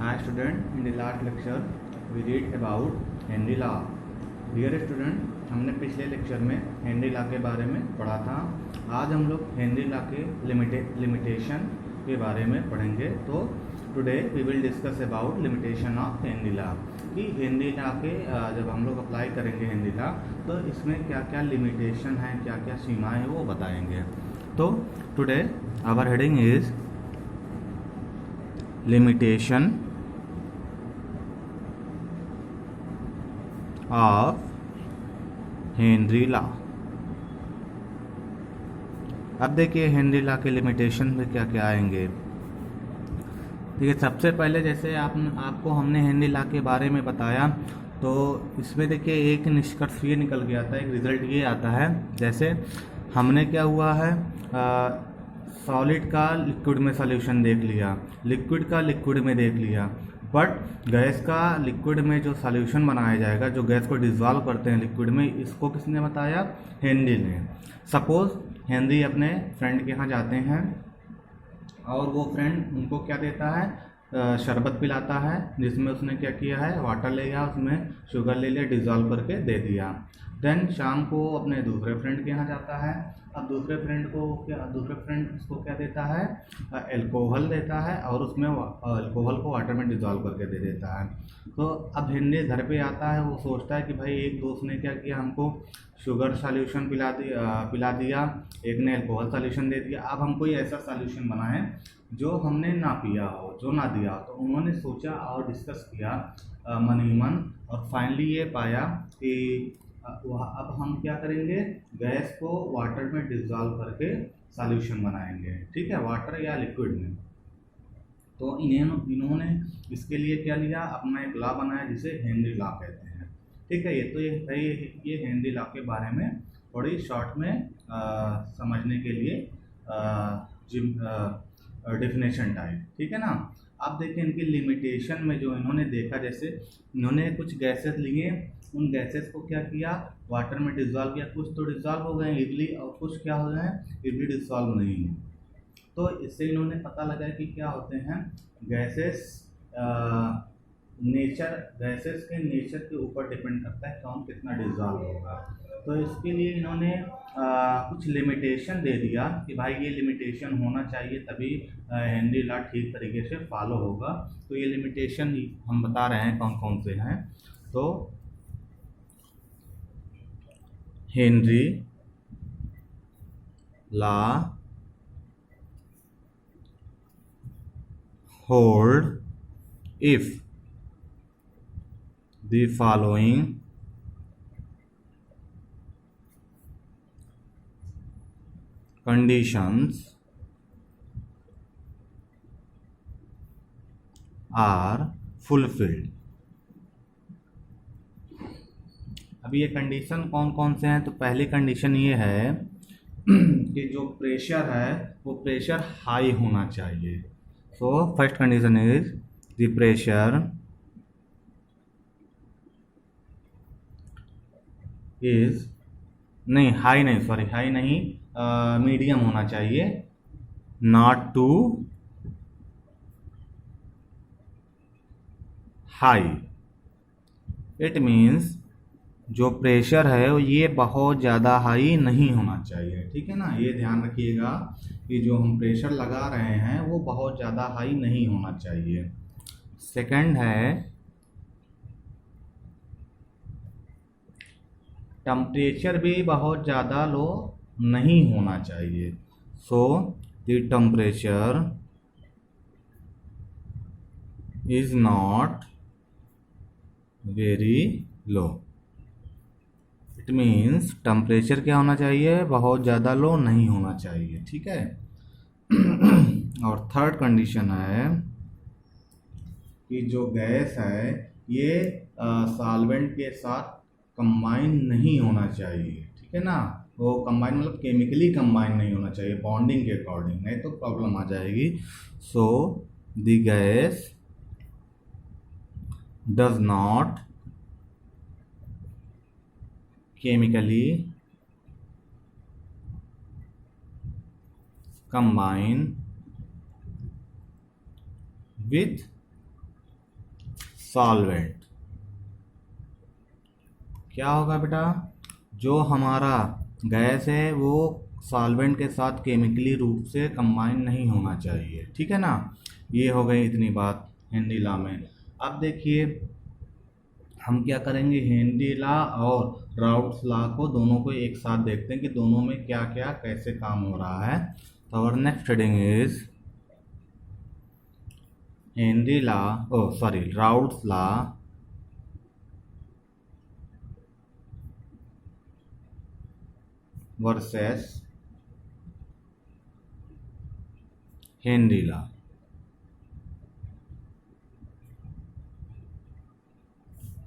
Hi student, in the last lecture we read about Henry law. Dear student, हमने पिछले lecture में Henry law के बारे में पढ़ा था। आज हम लोग हेनरी लॉ के लिमिटेशन के बारे में पढ़ेंगे। तो today we will discuss about limitation of Henry law कि हेनरी लॉ के जब हम लोग अप्लाई करेंगे हेनरी लॉ तो इसमें क्या क्या लिमिटेशन है, क्या क्या सीमाएँ हैं वो बताएंगे। तो today our heading is limitation of Henry law. अब देखिए हेनरी लॉ के लिमिटेशन में क्या क्या आएंगे। देखिए सबसे पहले जैसे आपको हमने हेनरी लॉ के बारे में बताया तो इसमें देखिए एक निष्कर्ष ये निकल के आता है, एक रिजल्ट ये आता है। जैसे हमने क्या हुआ है, सॉलिड का लिक्विड में सॉल्यूशन देख लिया, लिक्विड का लिक्विड में देख लिया, बट गैस का लिक्विड में जो सॉल्यूशन बनाया जाएगा, जो गैस को डिसॉल्व करते हैं लिक्विड में, इसको किसने बताया? हेनरी ने। सपोज हेनरी अपने फ्रेंड के यहाँ जाते हैं और वो फ्रेंड उनको क्या देता है, शरबत पिलाता है, जिसमें उसने क्या किया है, वाटर ले गया, उसमें शुगर ले लिया, डिसॉल्व करके दे दिया। देन शाम को अपने दूसरे फ्रेंड के यहाँ जाता है। अब दूसरे फ्रेंड उसको क्या देता है, अल्कोहल देता है और उसमें अल्कोहल को वाटर में डिसॉल्व करके दे देता है। तो अब हेनरी घर पे आता है, वो सोचता है कि भाई एक दोस्त ने क्या किया, हमको शुगर सॉल्यूशन पिला दिया, एक ने अल्कोहल सॉल्यूशन दे दिया। अब हम कोई ऐसा सॉल्यूशन बनाएं जो हमने ना पिया हो, जो ना दिया हो। तो उन्होंने सोचा और डिस्कस किया मन ही मन, और फाइनली ये पाया कि अब हम क्या करेंगे, गैस को वाटर में डिसॉल्व करके सॉल्यूशन बनाएंगे, ठीक है, वाटर या लिक्विड में। तो इन्होंने इसके लिए क्या लिया, अपना एक लॉ बनाया जिसे हेनरी लॉ कहते हैं, ठीक है। ये हेनरी लॉ के बारे में थोड़ी शॉर्ट में समझने के लिए डेफिनेशन टाइप, ठीक है ना। अब देखिए इनकी लिमिटेशन में जो इन्होंने देखा, जैसे इन्होंने कुछ गैसेस लिए, उन गैसेस को क्या किया, वाटर में डिसॉल्व किया। कुछ तो डिसॉल्व हो गए इजली और कुछ क्या हो गए, इजली डिसॉल्व नहीं है। तो इससे इन्होंने पता लगा कि क्या होते हैं गैसेस, गैसेस के नेचर के ऊपर डिपेंड करता है कौन कितना डिसॉल्व होगा। तो इसके लिए इन्होंने कुछ लिमिटेशन दे दिया कि भाई ये लिमिटेशन होना चाहिए, तभी हेनरी लॉ ठीक तरीके से फॉलो होगा। तो ये लिमिटेशन हम बता रहे हैं कौन कौन से हैं। तो Henry law hold if the following conditions are fulfilled। अब ये कंडीशन कौन कौन से हैं? तो पहली कंडीशन ये है कि जो प्रेशर है वो प्रेशर हाई होना चाहिए। So first condition is the pressure is high नहीं, मीडियम होना चाहिए, not to high. It means जो प्रेशर है ये बहुत ज़्यादा हाई नहीं होना चाहिए, ठीक है ना। ये ध्यान रखिएगा कि जो हम प्रेशर लगा रहे हैं वो बहुत ज़्यादा हाई नहीं होना चाहिए। सेकंड है टेम्परेचर भी बहुत ज़्यादा लो नहीं होना चाहिए। So the temperature is not very low. It means temperature क्या होना चाहिए, बहुत ज़्यादा लो नहीं होना चाहिए, ठीक है। और थर्ड कंडीशन है कि जो गैस है ये सॉल्वेंट के साथ कंबाइन नहीं होना चाहिए, ठीक है ना। वो कंबाइन मतलब केमिकली कंबाइन नहीं होना चाहिए, बॉन्डिंग के अकॉर्डिंग, नहीं तो प्रॉब्लम आ जाएगी। So the gas does not chemically combine with solvent. क्या होगा बेटा, जो हमारा गैस है वो सॉल्वेंट के साथ केमिकली रूप से कंबाइन नहीं होना चाहिए, ठीक है ना। ये हो गई इतनी बात हेनरी लॉ में। अब देखिए हम क्या करेंगे, हेनरी लॉ और राउल्ट्स लॉ को दोनों को एक साथ देखते हैं कि दोनों में क्या क्या कैसे काम हो रहा है। तो our next heading is Henry law, Raoult's law versus Henry law.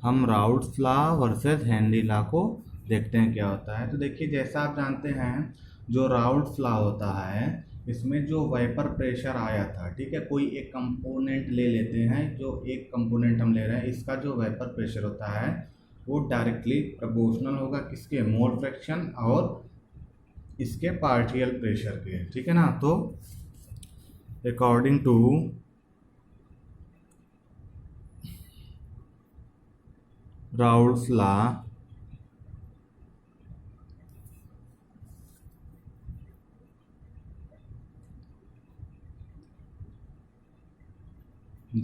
हम Raoult's law versus Henry law को देखते हैं क्या होता है। तो देखिए जैसा आप जानते हैं जो राउल्ट्स लॉ होता है इसमें जो वेपर प्रेशर आया था, ठीक है, कोई एक कंपोनेंट ले लेते हैं, जो एक कंपोनेंट हम ले रहे हैं, इसका जो वेपर प्रेशर होता है वो डायरेक्टली प्रोपोर्शनल होगा किसके, मोल फ्रैक्शन और इसके पार्शियल प्रेशर के, ठीक है ना। तो according to Raoult's law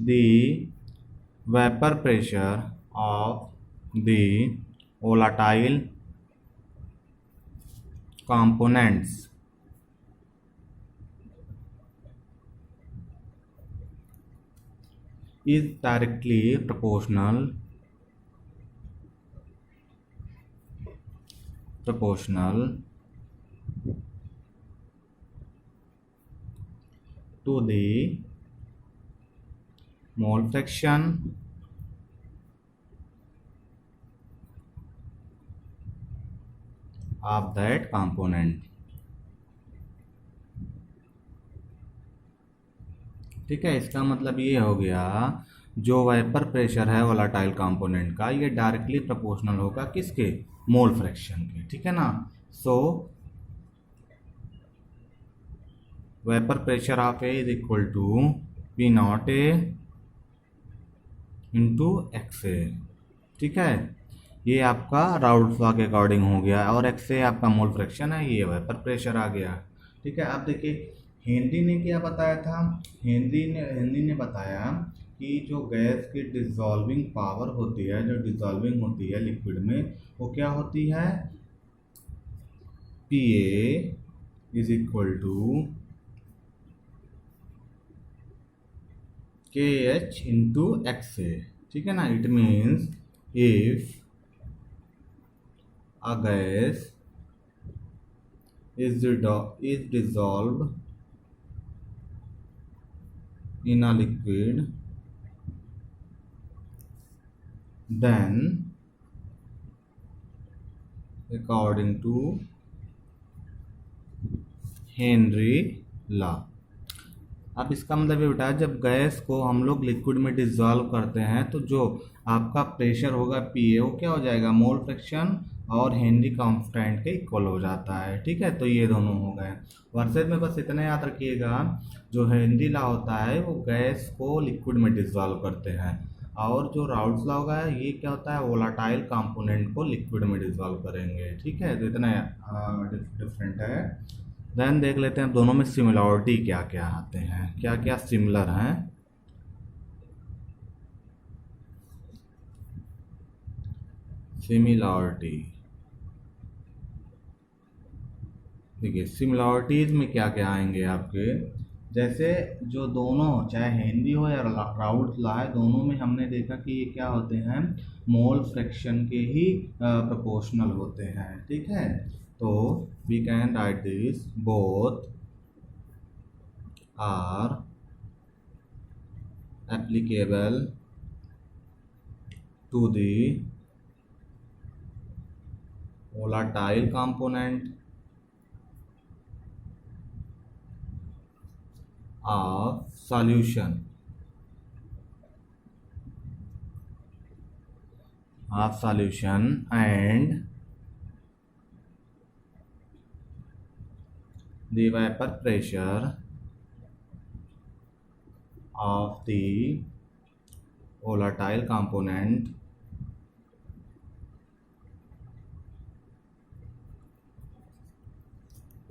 the vapor pressure of the volatile components is directly proportional to the mole fraction of that component, ठीक है। इसका मतलब ये हो गया जो वेपर प्रेशर है वोलाटाइल कंपोनेंट का ये डायरेक्टली प्रोपोर्शनल होगा किसके, मोल फ्रैक्शन के, ठीक है ना। So vapour pressure of A is equal to P not A into X A, ठीक है। ये आपका राउल्ट्स लॉ के अकॉर्डिंग हो गया और एक्स ए आपका मोल फ्रैक्शन है, ये वेपर प्रेशर आ गया, ठीक है। अब देखिए हेनरी ने क्या बताया था, हेनरी ने बताया कि जो गैस की डिसॉल्विंग पावर होती है, जो डिसॉल्विंग होती है लिक्विड में, वो क्या होती है, P A is equal to K H into X A, ठीक है ना। It means if a gas is dissolved in a liquid, then according to Henry law. अब इसका मतलब ये बेटा जब गैस को हम लोग लिक्विड में डिसॉल्व करते हैं तो जो आपका प्रेशर होगा पी ए वो क्या हो जाएगा, मोल फ्रैक्शन और हेनरी कांस्टेंट के इक्वल हो जाता है, ठीक है। तो ये दोनों हो गए। वर्सेज में बस इतना याद रखिएगा जो हेनरी लॉ होता है वो गैस को लिक्विड में डिसॉल्व करते हैं और जो राउल्ट्स लॉ होगा ये क्या होता है, वोलाटाइल कंपोनेंट को लिक्विड में डिसॉल्व करेंगे, ठीक है। तो इतना डिफरेंट है। देन देख लेते हैं दोनों में सिमिलरिटी क्या क्या आते हैं, क्या क्या सिमिलर हैं। सिमिलरिटी देखिए सिमिलरिटीज में क्या क्या आएंगे आपके, जैसे जो दोनों चाहे हेनरी हो या राउल्ट्स लॉ है, दोनों में हमने देखा कि ये क्या होते हैं, मोल फ्रैक्शन के ही प्रोपोर्शनल होते हैं, ठीक है। तो we can write this both are applicable to the volatile component of solution and the vapor pressure of the volatile component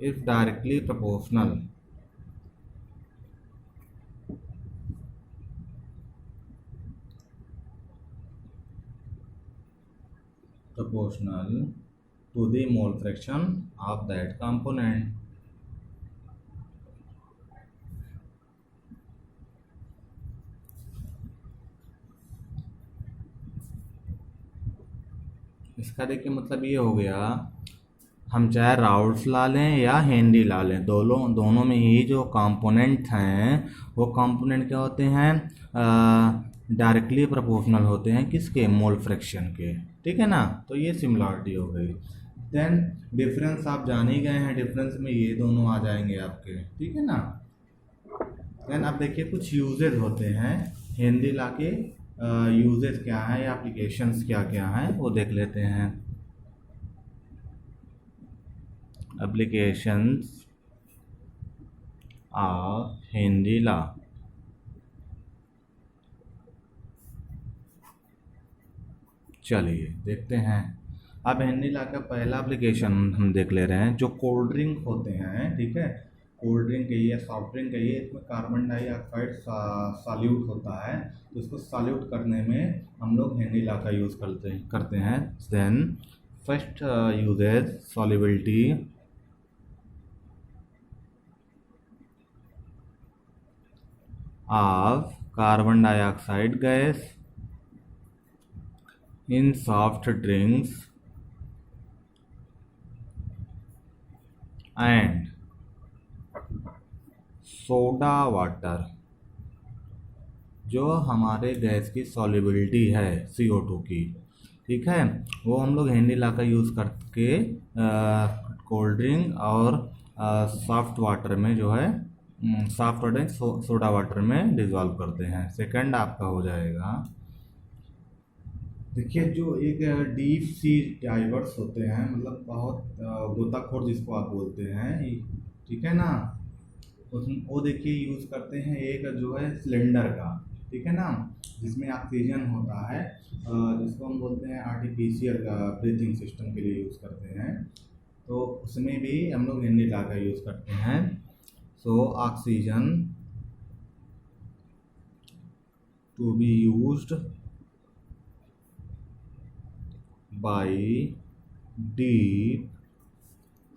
if directly proportional to the mole fraction of that component. इसका देखिए मतलब ये हो गया, हम चाहे Raoult's ला लें या हेनरी ला लें, दोनों में ही जो कंपोनेंट हैं वो कंपोनेंट क्या होते हैं, डायरेक्टली प्रोपोर्शनल होते हैं किसके, मोल फ्रैक्शन के, ठीक है ना। तो ये सिमिलरिटी हो गई। देन डिफरेंस आप जान ही गए हैं, डिफरेंस में ये दोनों आ जाएंगे आपके, ठीक है ना। देन अब देखिए कुछ यूजेज होते हैं हेनरी ला के, यूजेज क्या है या एप्लीकेशंस क्या क्या हैं वो देख लेते हैं। Applications of Henry law. चलिए देखते हैं। अब हेनरी लॉ का पहला एप्लीकेशन हम देख ले रहे हैं, जो कोल्ड ड्रिंक होते हैं, ठीक है, कोल्ड ड्रिंक कहिए, सॉफ्ट ड्रिंक कहिए, इसमें कार्बन डाइऑक्साइड सॉल्यूट होता है, तो इसको सॉल्यूट करने में हम लोग हेनरी लॉ का यूज़ करते हैं। Then first usages solubility of carbon dioxide gas in soft drinks and soda water, जो हमारे गैस की सॉल्युबिलिटी है CO2 की, ठीक है, वो हम लोग हेनरी लॉ का यूज़ करके कोल्ड ड्रिंक और सॉफ्ट वाटर में जो है, सॉफ्ट वाटर सोडा वाटर में डिजॉल्व करते हैं। सेकंड आपका हो जाएगा, देखिए जो एक डीप सी डाइवर्स होते हैं, मतलब बहुत गोताखोर जिसको आप बोलते हैं, ठीक है ना, उसमें वो देखिए यूज़ करते हैं एक जो है सिलेंडर का, ठीक है ना, जिसमें ऑक्सीजन होता है, जिसको हम बोलते हैं आर्टिफिशियल ब्रीथिंग सिस्टम के लिए यूज़ करते हैं, तो उसमें भी हम लोग हेनरी लॉ का यूज़ करते हैं। So oxygen to be used by deep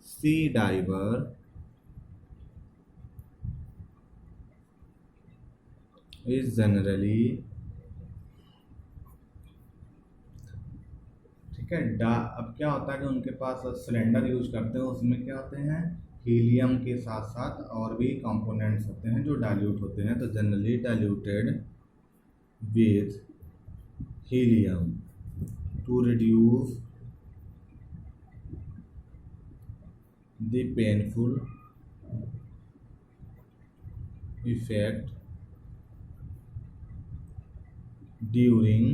sea diver is generally, ठीक है, अब क्या होता है कि उनके पास सिलेंडर यूज करते हैं, उसमें क्या होते हैं, हीलियम के साथ साथ और भी कंपोनेंट्स होते हैं जो डाइल्यूट होते हैं, तो generally diluted with helium to reduce the painful effect during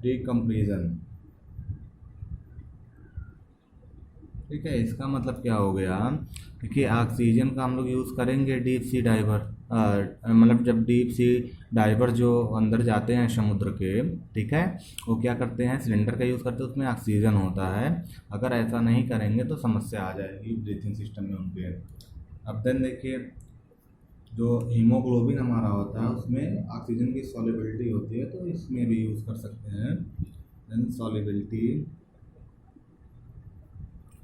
decompression, ठीक है। इसका मतलब क्या हो गया कि ऑक्सीजन का हम लोग यूज़ करेंगे डीप सी डाइवर, मतलब जब डीप सी डाइवर जो अंदर जाते हैं समुद्र के, ठीक है, वो क्या करते हैं, सिलेंडर का यूज़ करते हैं, उसमें ऑक्सीजन होता है। अगर ऐसा नहीं करेंगे तो समस्या आ जाएगी ब्रीथिंग सिस्टम में उनके। अब देन देखिए जो हीमोग्लोबिन हमारा होता है उसमें ऑक्सीजन की सॉल्युबिलिटी होती है, तो इसमें भी यूज़ कर सकते हैं। Then solubility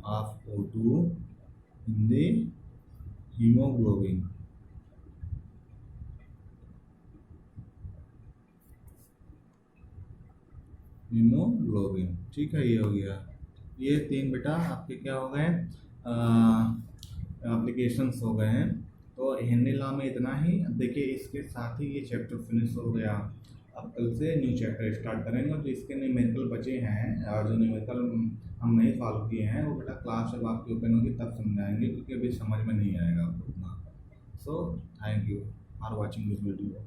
of O2 in the hemoglobin, ठीक है, ये हो गया। ये तीन बेटा आपके क्या हो गए, एप्लीकेशंस हो गए हैं। तो हेनरी लॉ में इतना ही। देखिए इसके साथ ही ये चैप्टर फिनिश हो गया। अब कल से न्यू चैप्टर स्टार्ट करेंगे, जो इसके न्यूमेरिकल बचे हैं और जो न्यूमेरिकल हम नहीं फॉलो किए हैं वो बेटा क्लास जब आपकी ओपन होगी तब समझाएंगे, क्योंकि अभी समझ में नहीं आएगा आपको उतना। So thank you for watching this video.